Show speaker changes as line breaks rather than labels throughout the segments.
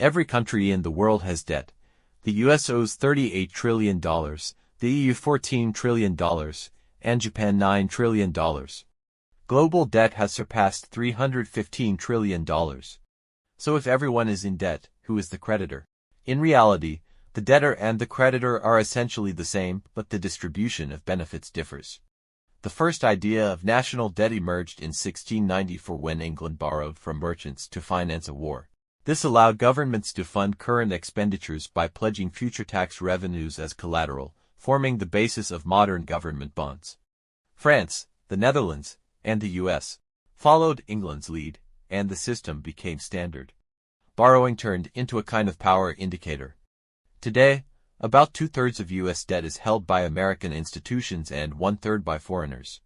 Every country in the world has debt. The US owes $38 trillion, the EU $14 trillion, and Japan $9 trillion. Global debt has surpassed $315 trillion. So if everyone is in debt, who is the creditor? In reality, the debtor and the creditor are essentially the same, but the distribution of benefits differs. The first idea of national debt emerged in 1694 when England borrowed from merchants to finance a war. This allowed governments to fund current expenditures by pledging future tax revenues as collateral, forming the basis of modern government bonds. France, the Netherlands, and the US followed England's lead, and the system became standard. Borrowing turned into a kind of power indicator. Today, about two-thirds of U.S. debt is held by American institutions and one-third by foreigners.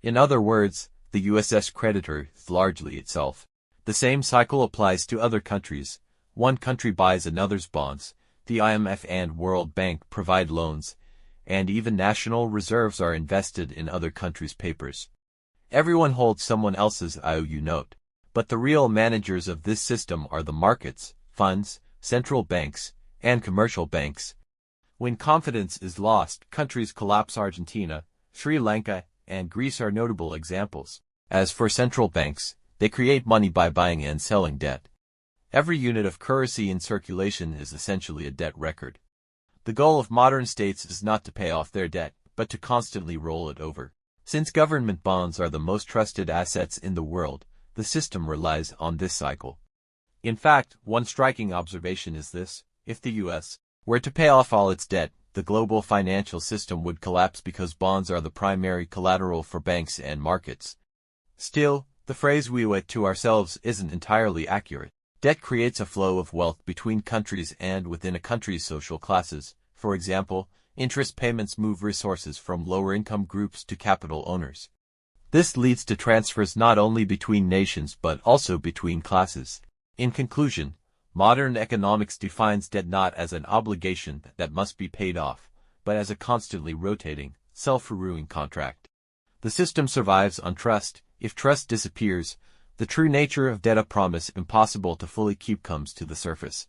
In other words, the U.S.'s creditor is largely itself. The same cycle applies to other countries. One country buys another's bonds, the IMF and World Bank provide loans, and even national reserves are invested in other countries' papers. Everyone holds someone else's IOU note. But the real managers of this system are the markets, funds, central banks, and commercial banks. When confidence is lost, countries collapse. Argentina, Sri Lanka, and Greece are notable examples. As for central banks, they create money by buying and selling debt. Every unit of currency in circulation is essentially a debt record. The goal of modern states is not to pay off their debt, but to constantly roll it over. Since government bonds are the most trusted assets in the world, the system relies on this cycle. In fact, one striking observation is this: if the U.S. were to pay off all its debt, the global financial system would collapse because bonds are the primary collateral for banks and markets. Still, the phrase "we owe it to ourselves" isn't entirely accurate. Debt creates a flow of wealth between countries and within a country's social classes. For example, interest payments move resources from lower-income groups to capital owners. This leads to transfers not only between nations but also between classes. In conclusion, modern economics defines debt not as an obligation that must be paid off, but as a constantly rotating, self-renewing contract. The system survives on trust. If trust disappears, the true nature of debt, a promise impossible to fully keep, comes to the surface.